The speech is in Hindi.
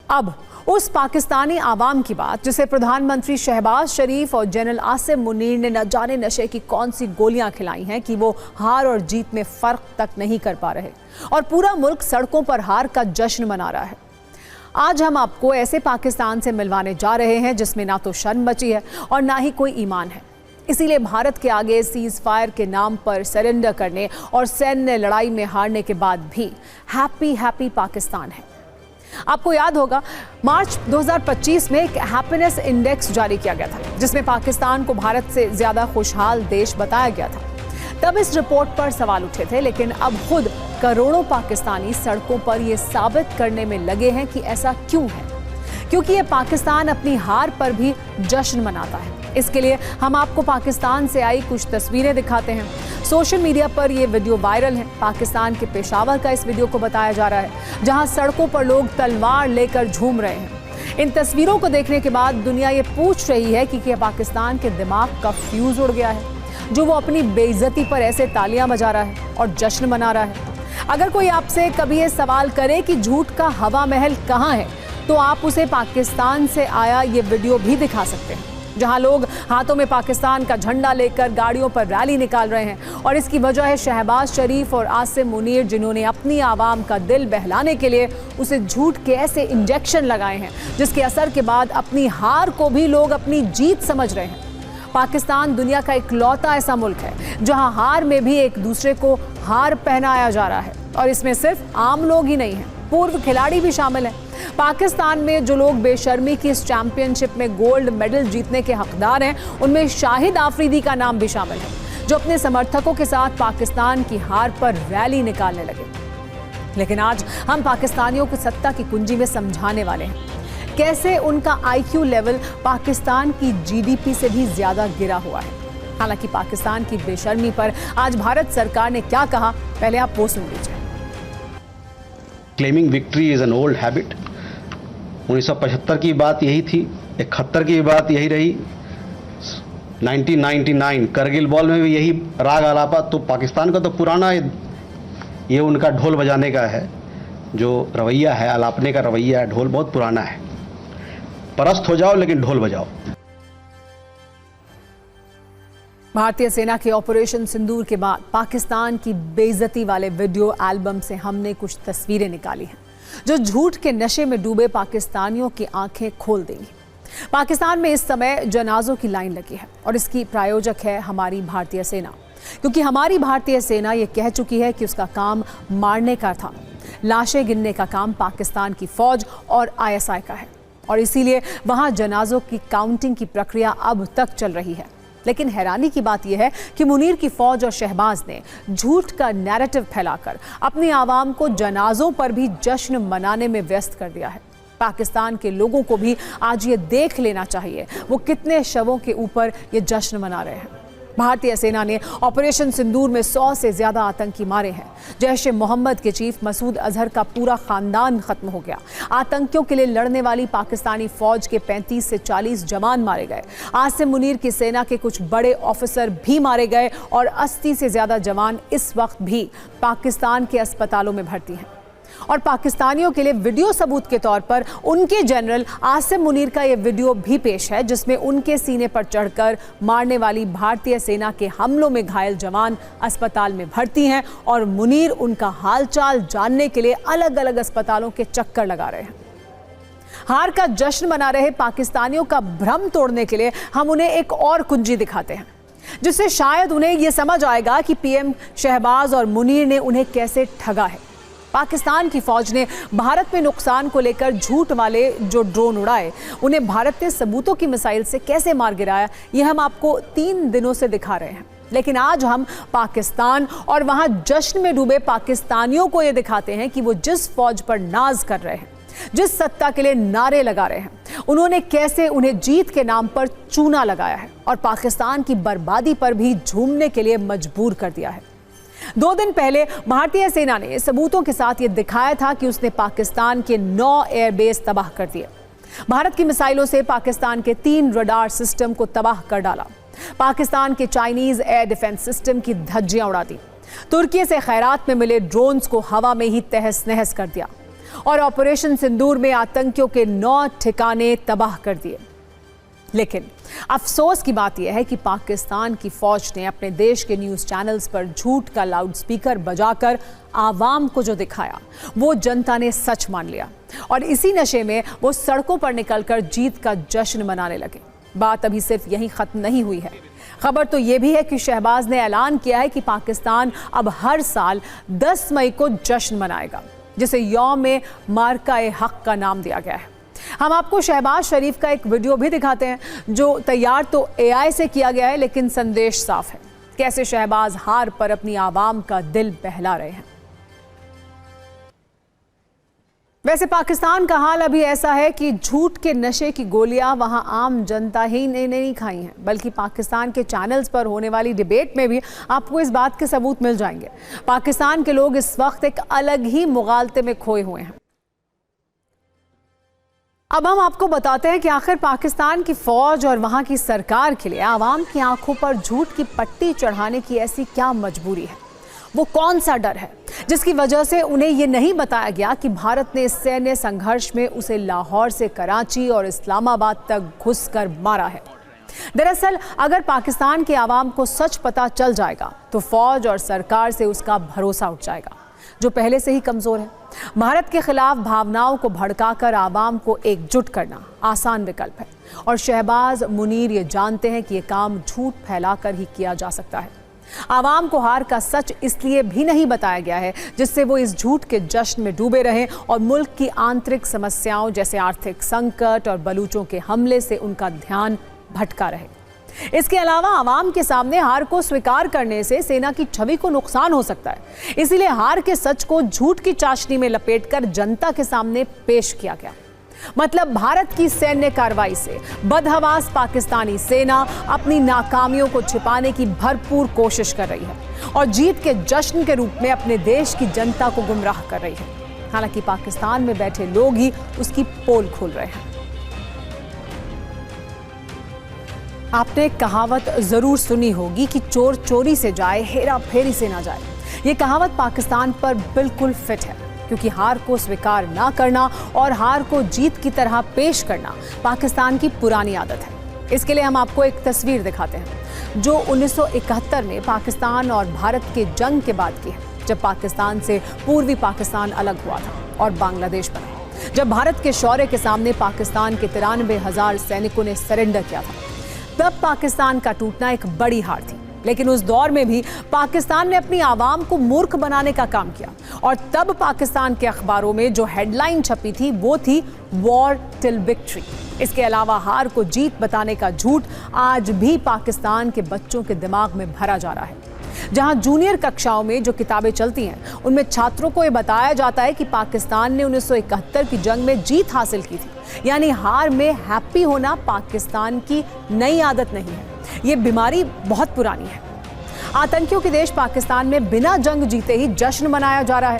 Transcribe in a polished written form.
अब उस पाकिस्तानी आवाम की बात जिसे प्रधानमंत्री शहबाज शरीफ और जनरल आसिम मुनीर ने न जाने नशे की कौन सी गोलियां खिलाई हैं कि वो हार और जीत में फर्क तक नहीं कर पा रहे और पूरा मुल्क सड़कों पर हार का जश्न मना रहा है। आज हम आपको ऐसे पाकिस्तान से मिलवाने जा रहे हैं जिसमें ना तो शर्म बची है और ना ही कोई ईमान है। इसीलिए भारत के आगे सीज फायर के नाम पर सरेंडर करने और सैन्य लड़ाई में हारने के बाद भी हैप्पी हैप्पी पाकिस्तान है। आपको याद होगा मार्च 2025 में एक हैप्पीनेस इंडेक्स जारी किया गया था जिसमें पाकिस्तान को भारत से ज्यादा खुशहाल देश बताया गया था। तब इस रिपोर्ट पर सवाल उठे थे, लेकिन अब खुद करोड़ों पाकिस्तानी सड़कों पर यह साबित करने में लगे हैं कि ऐसा क्यों है, क्योंकि ये पाकिस्तान अपनी हार पर भी जश्न मनाता है। इसके लिए हम आपको पाकिस्तान से आई कुछ तस्वीरें दिखाते हैं। सोशल मीडिया पर यह वीडियो वायरल है। पाकिस्तान के पेशावर का इस वीडियो को बताया जा रहा है जहां सड़कों पर लोग तलवार लेकर झूम रहे हैं। इन तस्वीरों को देखने के बाद दुनिया ये पूछ रही है कि क्या पाकिस्तान के दिमाग का फ्यूज उड़ गया है जो वो अपनी बेइज्जती पर ऐसे तालियां बजा रहा है और जश्न मना रहा है। अगर कोई आपसे कभी ये सवाल करे कि झूठ का हवा महल कहाँ है, तो आप उसे पाकिस्तान से आया ये वीडियो भी दिखा सकते हैं जहां लोग हाथों में पाकिस्तान का झंडा लेकर गाड़ियों पर रैली निकाल रहे हैं। और इसकी वजह है शहबाज शरीफ और आसिम मुनीर, जिन्होंने अपनी आवाम का दिल बहलाने के लिए उसे झूठ के ऐसे इंजेक्शन लगाए हैं जिसके असर के बाद अपनी हार को भी लोग अपनी जीत समझ रहे हैं। पाकिस्तान दुनिया का इकलौता ऐसा मुल्क है जहां हार में भी एक दूसरे को हार पहनाया जा रहा है और इसमें सिर्फ आम लोग ही नहीं हैं, पूर्व खिलाड़ी भी शामिल हैं। पाकिस्तान में जो लोग बेशर्मी की इस चैंपियनशिप में गोल्ड मेडल जीतने के हकदार हैं, उनमें शाहिद आफरीदी का नाम भी शामिल है जो अपने समर्थकों के साथ पाकिस्तान की हार पर रैली निकालने लगे। लेकिन आज हम पाकिस्तानियों को सत्ता की कुंजी में समझाने वाले हैं कैसे उनका IQ लेवल पाकिस्तान की GDP से भी ज्यादा गिरा हुआ है। हालांकि पाकिस्तान की बेशर्मी पर आज भारत सरकार ने क्या कहा, पहले आप वो सुन लीजिए। Claiming victory is an old habit. 1975 की बात यही थी, 71 की बात यही रही, 1999 करगिल वॉर में भी यही राग आलापा। तो पाकिस्तान का तो पुराना ये उनका ढोल बजाने का है, जो रवैया है, आलापने का रवैया है, ढोल बहुत पुराना है। परस्त हो जाओ लेकिन ढोल बजाओ। भारतीय सेना के ऑपरेशन सिंदूर के बाद पाकिस्तान की बेइज्जती वाले वीडियो एल्बम से हमने कुछ तस्वीरें निकाली हैं जो झूठ के नशे में डूबे पाकिस्तानियों की आंखें खोल देंगी। पाकिस्तान में इस समय जनाजों की लाइन लगी है और इसकी प्रायोजक है हमारी भारतीय सेना, क्योंकि हमारी भारतीय सेना ये कह चुकी है कि उसका काम मारने का था। लाशें गिनने का काम पाकिस्तान की फौज और ISI का है और इसीलिए वहां जनाजों की काउंटिंग की प्रक्रिया अब तक चल रही है। लेकिन हैरानी की बात यह है कि मुनीर की फौज और शहबाज ने झूठ का नैरेटिव फैलाकर अपनी आवाम को जनाजों पर भी जश्न मनाने में व्यस्त कर दिया है। पाकिस्तान के लोगों को भी आज ये देख लेना चाहिए वो कितने शवों के ऊपर ये जश्न मना रहे हैं। भारतीय सेना ने ऑपरेशन सिंदूर में 100 से ज्यादा आतंकी मारे हैं। जैश-ए-मोहम्मद के चीफ मसूद अजहर का पूरा खानदान खत्म हो गया। आतंकियों के लिए लड़ने वाली पाकिस्तानी फौज के 35 से 40 जवान मारे गए। आसिम मुनीर की सेना के कुछ बड़े ऑफिसर भी मारे गए और 80 से ज्यादा जवान इस वक्त भी पाकिस्तान के अस्पतालों में भर्ती हैं। और पाकिस्तानियों के लिए वीडियो सबूत के तौर पर उनके जनरल आसिम मुनीर का यह वीडियो भी पेश है जिसमें उनके सीने पर चढ़कर मारने वाली भारतीय सेना के हमलों में घायल जवान अस्पताल में भर्ती हैं और मुनीर उनका हालचाल जानने के लिए अलग अलग अस्पतालों के चक्कर लगा रहे हैं। हार का जश्न मना रहे पाकिस्तानियों का भ्रम तोड़ने के लिए हम उन्हें एक और कुंजी दिखाते हैं जिससे शायद उन्हें यह समझ आएगा कि PM शहबाज और मुनीर ने उन्हें कैसे ठगा है। पाकिस्तान की फौज ने भारत में नुकसान को लेकर झूठ वाले जो ड्रोन उड़ाए, उन्हें भारत ने सबूतों की मिसाइल से कैसे मार गिराया, यह हम आपको 3 दिनों से दिखा रहे हैं। लेकिन आज हम पाकिस्तान और वहां जश्न में डूबे पाकिस्तानियों को यह दिखाते हैं कि वो जिस फौज पर नाज कर रहे हैं, जिस सत्ता के लिए नारे लगा रहे हैं, उन्होंने कैसे उन्हें जीत के नाम पर चूना लगाया है और पाकिस्तान की बर्बादी पर भी झूमने के लिए मजबूर कर दिया है। 2 दिन पहले भारतीय सेना ने सबूतों के साथ यह दिखाया था कि उसने पाकिस्तान के 9 एयरबेस तबाह कर दिए। भारत की मिसाइलों से पाकिस्तान के 3 रडार सिस्टम को तबाह कर डाला। पाकिस्तान के चाइनीज एयर डिफेंस सिस्टम की धज्जियां उड़ा दी। तुर्की से खैरात में मिले ड्रोन्स को हवा में ही तहस नहस कर दिया। और ऑपरेशन सिंदूर में आतंकियों के 9 ठिकाने तबाह कर दिए। लेकिन अफसोस की बात यह है कि पाकिस्तान की फौज ने अपने देश के न्यूज़ चैनल्स पर झूठ का लाउडस्पीकर बजाकर आवाम को जो दिखाया वो जनता ने सच मान लिया और इसी नशे में वो सड़कों पर निकलकर जीत का जश्न मनाने लगे। बात अभी सिर्फ यहीं खत्म नहीं हुई है। खबर तो ये भी है कि शहबाज ने ऐलान किया है कि पाकिस्तान अब हर साल 10 मई को जश्न मनाएगा, जिसे यौम मार्का-ए-हक का नाम दिया गया है। हम आपको शहबाज शरीफ का एक वीडियो भी दिखाते हैं, जो तैयार तो AI से किया गया है, लेकिन संदेश साफ है। कैसे शहबाज हार पर अपनी आवाम का दिल बहला रहे हैं। वैसे पाकिस्तान का हाल अभी ऐसा है कि झूठ के नशे की गोलियां वहां आम जनता ही ने नहीं खाई हैं, बल्कि पाकिस्तान के चैनल्स पर होने वाली डिबेट में भी आपको इस बात के सबूत मिल जाएंगे। पाकिस्तान के लोग इस वक्त एक अलग ही मुगालते में खोए हुए हैं। अब हम आपको बताते हैं कि आखिर पाकिस्तान की फौज और वहां की सरकार के लिए आवाम की आंखों पर झूठ की पट्टी चढ़ाने की ऐसी क्या मजबूरी है। वो कौन सा डर है जिसकी वजह से उन्हें ये नहीं बताया गया कि भारत ने इस सैन्य संघर्ष में उसे लाहौर से कराची और इस्लामाबाद तक घुसकर मारा है। दरअसल अगर पाकिस्तान के आवाम को सच पता चल जाएगा तो फौज और सरकार से उसका भरोसा उठ जाएगा, जो पहले से ही कमजोर है। भारत के खिलाफ भावनाओं को भड़काकर आवाम को एकजुट करना आसान विकल्प है और शहबाज मुनीर ये जानते हैं कि ये काम झूठ फैलाकर ही किया जा सकता है। आवाम को हार का सच इसलिए भी नहीं बताया गया है जिससे वो इस झूठ के जश्न में डूबे रहें और मुल्क की आंतरिक समस्याओं जैसे आर्थिक संकट और बलूचों के हमले से उनका ध्यान भटका रहे। इसके अलावा आवाम के सामने हार को स्वीकार करने से सेना की छवि को नुकसान हो सकता है, इसीलिए हार के सच को झूठ की चाशनी में लपेटकर जनता के सामने पेश किया गया। मतलब भारत की सैन्य कार्रवाई से बदहवास पाकिस्तानी सेना अपनी नाकामियों को छिपाने की भरपूर कोशिश कर रही है और जीत के जश्न के रूप में अपने देश की जनता को गुमराह कर रही है। हालांकि पाकिस्तान में बैठे लोग ही उसकी पोल खोल रहे हैं। आपने कहावत जरूर सुनी होगी कि चोर चोरी से जाए, हेरा फेरी से ना जाए। ये कहावत पाकिस्तान पर बिल्कुल फिट है, क्योंकि हार को स्वीकार ना करना और हार को जीत की तरह पेश करना पाकिस्तान की पुरानी आदत है। इसके लिए हम आपको एक तस्वीर दिखाते हैं जो 1971 में पाकिस्तान और भारत के जंग के बाद की है, जब पाकिस्तान से पूर्वी पाकिस्तान अलग हुआ था और बांग्लादेश बना। जब भारत के शौर्य के सामने पाकिस्तान के 93,000 सैनिकों ने सरेंडर किया था, तब पाकिस्तान का टूटना एक बड़ी हार थी। लेकिन उस दौर में भी पाकिस्तान ने अपनी आवाम को मूर्ख बनाने का काम किया और तब पाकिस्तान के अखबारों में जो हेडलाइन छपी थी वो थी वॉर टिल विक्ट्री। इसके अलावा हार को जीत बताने का झूठ आज भी पाकिस्तान के बच्चों के दिमाग में भरा जा रहा है। जहां जूनियर कक्षाओं में जो किताबें चलती हैं उनमें छात्रों को यह बताया जाता है कि पाकिस्तान ने 1971 की जंग में जीत हासिल की थी, यानी हार में हैप्पी होना पाकिस्तान की नई आदत नहीं है, ये बीमारी बहुत पुरानी है। आतंकियों के देश पाकिस्तान में बिना जंग जीते ही जश्न मनाया जा रहा है।